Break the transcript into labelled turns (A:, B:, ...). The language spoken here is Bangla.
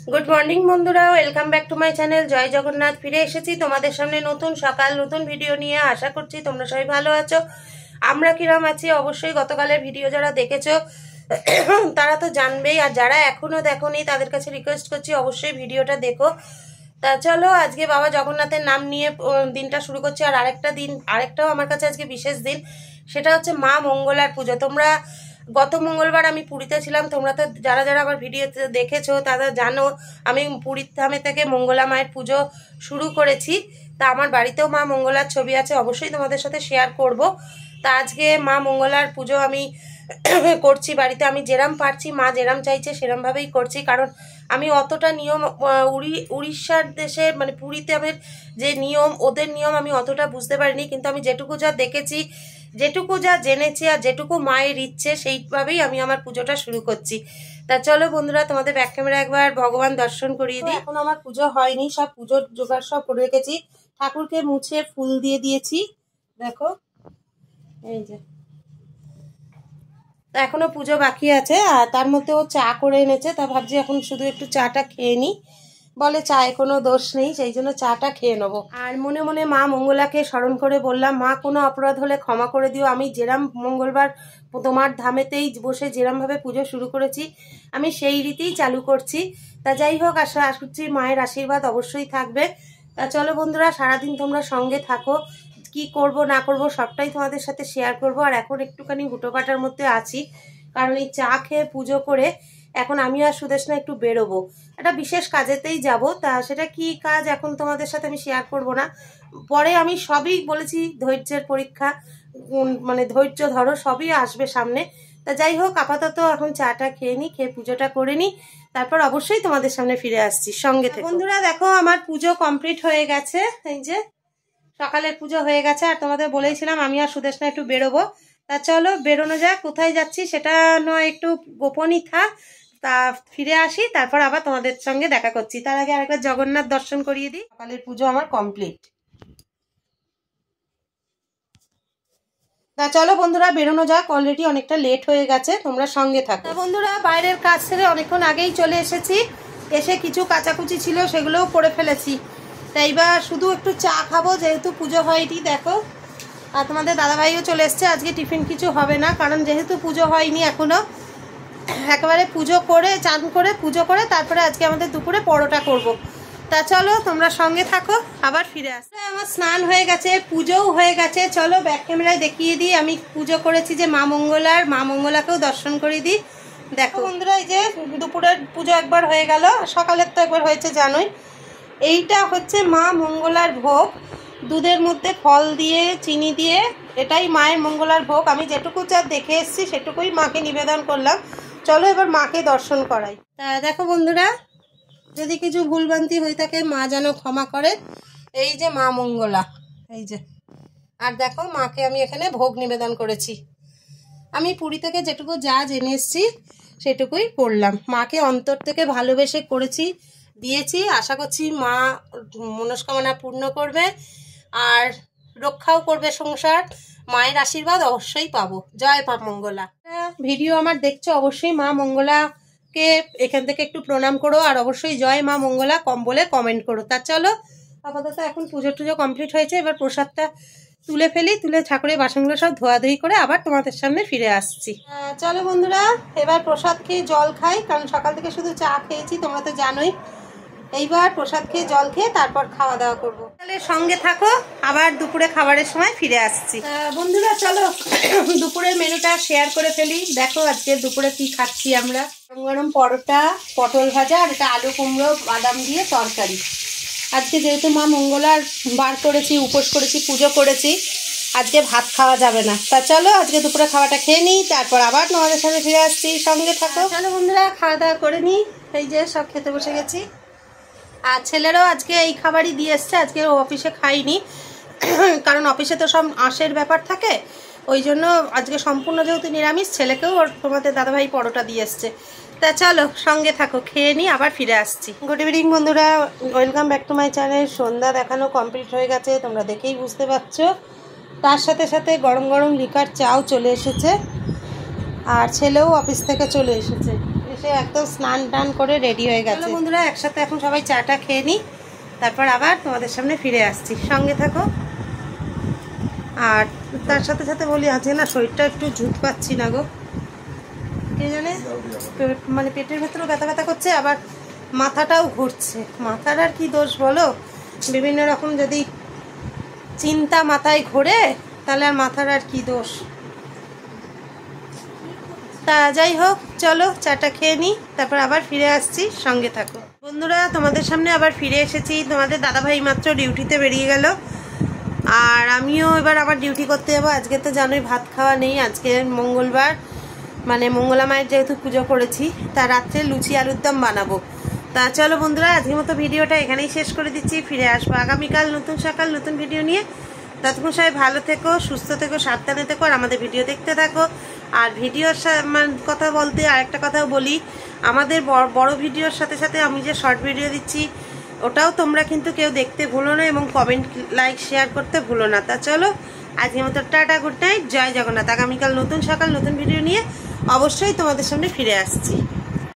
A: গুড মর্নিং বন্ধুরা, welcome back to my channel জয় জগন্নাথ। ফিরে এসেছি তোমাদের সামনে নতুন সকাল নতুন ভিডিও নিয়ে। আশা করছি তোমরা সবাই ভালো আছো। আমরা কিরম আছি অবশ্যই গতকালের ভিডিও যারা দেখেছো তারা তো জানবেই, আর যারা এখনো দেখোনি তাদের কাছে রিকোয়েস্ট করছি অবশ্যই ভিডিওটা দেখো। তা চলো, আজকে বাবা জগন্নাথের নাম নিয়ে দিনটা শুরু করছি। আর আরেকটাও আমার কাছে আজকে বিশেষ দিন, সেটা হচ্ছে মা মঙ্গলার পুজো। তোমরা গত মঙ্গলবার আমি পুরীতে ছিলাম, তোমরা তো যারা যারা আমার ভিডিওতে দেখেছো তারা জানো আমি পুরীর ধামে থেকে মঙ্গলা মায়ের পুজো শুরু করেছি। তা আমার বাড়িতেও মা মঙ্গলার ছবি আছে, অবশ্যই তোমাদের সাথে শেয়ার করব। তা আজকে মা মঙ্গলার পুজো আমি করছি বাড়িতে। আমি যেরাম পারছি, মা যেরাম চাইছে সেরমভাবেই করছি, কারণ আমি অতটা নিয়ম উড়িষ্যার দেশে মানে পুরীতে আমার যে নিয়ম, ওদের নিয়ম আমি অতটা বুঝতে পারিনি, কিন্তু আমি যেটুকু যা দেখেছি, যেটুকু যা জেনেছি, আর যেটুকু মায়ের ইচ্ছে সেইভাবেই আমি আমার পুজোটা শুরু করছি। তা চলো বন্ধুরা, তোমাদের ব্যাক ক্যামেরা একবার ভগবান দর্শন করিয়ে দিই। এখন আমার পুজো হয়নি, সব পুজোর জোগাড় সব করে রেখেছি। ঠাকুরকে মুছে ফুল দিয়ে দিয়েছি, দেখো এই যে। তা এখনো পুজো বাকি আছে, আর তার মধ্যেও চা করে এনেছে। তা ভাবছি এখন শুধু একটু চাটা খেয়ে নিই, বলে চায়ে কোনো দোষ নেই, সেই জন্য চাটা খেয়ে নেবো। আর মনে মনে মা মঙ্গলাকে স্মরণ করে বললাম, মা কোনো অপরাধ হলে ক্ষমা করে দিও। আমি যেরাম মঙ্গলবার তোমার ধামেতেই বসে যেরামভাবে পুজো শুরু করেছি আমি সেই রীতিই চালু করছি। তা যাই হোক, আশা করছি মায়ের আশীর্বাদ অবশ্যই থাকবে। তা চলো বন্ধুরা, সারাদিন তোমরা সঙ্গে থাকো, কি করব না করব সবটাই তোমাদের সাথে শেয়ার করব। আর এখন একটুখানি হুটোপাটার মধ্যে আছি, কারণ এই চা খেয়ে পুজো করে এখন আমি আর সুদেশনা একটু বেরোবো, একটা বিশেষ কাজেতেই যাব। তা সেটা কি কাজ এখন তোমাদের সাথে আমি শেয়ার করব না, পরে আমি সবই বলেছি, ধৈর্যের পরীক্ষা, মানে ধৈর্য ধরো, সবই আসবে সামনে। তা যাই হোক, আপাতত এখন চাটা খেয়ে নিই, খেয়ে পুজোটা করে নিই, তারপর অবশ্যই তোমাদের সামনে ফিরে আসছি, সঙ্গে থেকে। বন্ধুরা দেখো, আমার পুজো কমপ্লিট হয়ে গেছে, এই যে সকালের পুজো হয়ে গেছে। আর তোমাদের বলেছিলাম আমি আর সুদেশনা একটু বেরোবো। তা চলো বেরোনো যাক। কোথায় যাচ্ছি সেটা নয় একটু গোপনই থাক। তা ফিরে আসি, তারপর আবার তোমাদের সঙ্গে দেখা করছি। তার আগে আরেকবার জগন্নাথ দর্শন করিয়ে দিই। সকালের পুজো আমার কমপ্লিট। তা চলো বন্ধুরা বেরোনো যাক, অলরেডি অনেকটা লেট হয়ে গেছে, তোমরা সঙ্গে থাকো। বন্ধুরা বাইরের কাজ ছেড়ে অনেকক্ষণ আগেই চলে এসেছি, এসে কিছু কাচাকুচি ছিল সেগুলোও করে ফেলেছি। তাই বা শুধু একটু চা খাবো, যেহেতু পুজো হয়নি। দেখো, আর তোমাদের দাদাভাইও চলে এসছে। আজকে টিফিন কিছু হবে না, কারণ যেহেতু পুজো হয়নি এখনো, একেবারে পুজো করে চান করে পুজো করে তারপরে আজকে আমাদের দুপুরে পরোটা করব। তা চলো তোমরা সঙ্গে থাকো, আবার ফিরে আসো। আমার স্নান হয়ে গেছে, পুজোও হয়ে গেছে। চলো ব্যাক ক্যামেরায় দেখিয়ে দিই আমি পুজো করেছি যে মা মঙ্গলার, মা মঙ্গলাকেও দর্শন করে দিই। দেখো বন্ধুরা, এই যে দুপুরের পুজো একবার হয়ে গেল, সকালের তো একবার হয়েছে জানোই। এইটা হচ্ছে মা মঙ্গলার ভোগ, দুধের মধ্যে ফল দিয়ে চিনি দিয়ে, এটাই মায়ের মঙ্গলার ভোগ। আমি যেটুকু যা দেখে এসেছি সেটুকুই মাকে নিবেদন করলাম। চলো এবার মাকে দর্শন করাই। তা দেখো বন্ধুরা, যদি কিছু ভুলভ্রান্তি হয়ে থাকে মা যেন ক্ষমা করে। এই যে মা মঙ্গলা, এই যে। আর দেখো মাকে আমি এখানে ভোগ নিবেদন করেছি। আমি পুরী থেকে যেটুকু যা জেনে এসেছি সেটুকুই করলাম। মাকে অন্তর থেকে ভালোবেসে করেছি, দিয়েছি। আশা করছি মা মনস্কামনা পূর্ণ করবে আর রক্ষাও করবে সংসার। মায়ের আশীর্বাদ অবশ্যই পাবো। জয় মা মঙ্গলা। ভিডিও আমার দেখছো, অবশ্যই মা মঙ্গলাকে এখান থেকে একটু প্রণাম করো, আর অবশ্যই জয় মা মঙ্গলা কম বলে কমেন্ট করো। তা চলো, আপাতত এখন পুজো টুজো কমপ্লিট হয়েছে, এবার প্রসাদটা তুলে ফেলি, তুলে ঠাকুরের বাসনগুলো সব ধোয়াধুয়ি করে আবার তোমাদের সামনে ফিরে আসছি। চলো বন্ধুরা, এবার প্রসাদ খেয়ে জল খাই, কারণ সকাল থেকে শুধু চা খেয়েছি, তোমরা তো জানোই। এইবার প্রসাদ খেয়ে জল খেয়ে তারপর খাওয়া দাওয়া করবো। তাহলে সঙ্গে থাকো, আবার দুপুরে খাবারের সময় ফিরে আসছি। বন্ধুরা চলো দুপুরের মেনুটা শেয়ার করে ফেলি। দেখো আজকে দুপুরে কি খাচ্ছি আমরা। গরম গরম পরোটা, পটল ভাজা, আর এটা আলু কুমড়ো বাদাম দিয়ে তরকারি। আজকে যেহেতু মা মঙ্গলার বার করেছি, উপোস করেছি, পুজো করেছি, আজকে ভাত খাওয়া যাবে না। তা চলো আজকে দুপুরে খাওয়াটা খেয়ে নিই, তারপর আবার তোমাদের সামনে ফিরে আসছি, সঙ্গে থাকো। চলো বন্ধুরা খাওয়া দাওয়া করে নিই। এই যে সব খেতে বসে গেছি, আর ছেলেরাও আজকে এই খাবারই দিয়ে এসছে। আজকে ও অফিসে খাইনি, কারণ অফিসে তো সব আঁশের ব্যাপার থাকে, ওই জন্য আজকে সম্পূর্ণ যেহেতু নিরামিষ, ছেলেকেও তোমাদের দাদাভাই পরোটা দিয়ে এসছে। তা চলো সঙ্গে থাকো, খেয়ে নিই, আবার ফিরে আসছি। গুড ইভিনিং বন্ধুরা, welcome back to my channel. সন্ধ্যা দেখানো কমপ্লিট হয়ে গেছে, তোমরা দেখেই বুঝতে পারছো। তার সাথে সাথে গরম গরম লিকার চাও চলে এসেছে, আর ছেলেও অফিস থেকে চলে এসেছে। এসে এসে একদম স্নান টান করে রেডি হয়ে গেছে। বন্ধুরা একসাথে এখন সবাই চাটা খেয়ে নিই, তারপর আবার তোমাদের সামনে ফিরে আসছি, সঙ্গে থাকো। আর তার সাথে সাথে বলি আজকে না শরীরটা একটু ঝুঁক পাচ্ছি না গো, কে জানে মানে পেটের ভেতরেও ব্যথা ব্যথা করছে, আবার মাথাটাও ঘুরছে। মাথার আর কি দোষ বলো, বিভিন্ন রকম যদি চিন্তা মাথায় ঘোরে তাহলে আর মাথার আর কি দোষ। তা যাই হোক, চলো চাটা খেয়ে নিই, তারপর আবার ফিরে আসছি, সঙ্গে থাকো। বন্ধুরা তোমাদের সামনে আবার ফিরে এসেছি। তোমাদের দাদাভাই মাত্র ডিউটিতে বেরিয়ে গেল, আর আমিও এবার আবার ডিউটি করতে যাবো। আজকে তো জানোই ভাত খাওয়া নেই, আজকে মঙ্গলবার, মানে মঙ্গলা মায়ের যেহেতু পুজো করেছি, তা রাত্রে লুচি আলুর দম বানাবো। তা চলো বন্ধুরা আজকের মতো ভিডিওটা এখানেই শেষ করে দিচ্ছি। ফিরে আসবো আগামীকাল নতুন সকাল নতুন ভিডিও নিয়ে। ততক্ষণ সবাই ভালো থেকো, সুস্থ থেকো, সাবধানে থেকো, আর আমাদের ভিডিও দেখতে থাকো। আর ভিডিওর কথা বলতে আরেকটা কথাও বলি, আমাদের বড় ভিডিওর সাথে সাথে আমি যে শর্ট ভিডিও দিচ্ছি ওটাও তোমরা কিন্তু কেউ দেখতে ভুলো না, এবং কমেন্ট লাইক শেয়ার করতে ভুলো না। তা চলো আজকের মতো টাটা, গুড নাইট, জয় জগন্নাথ। আগামীকাল নতুন সকাল নতুন ভিডিও নিয়ে অবশ্যই তোমাদের সামনে ফিরে আসছি।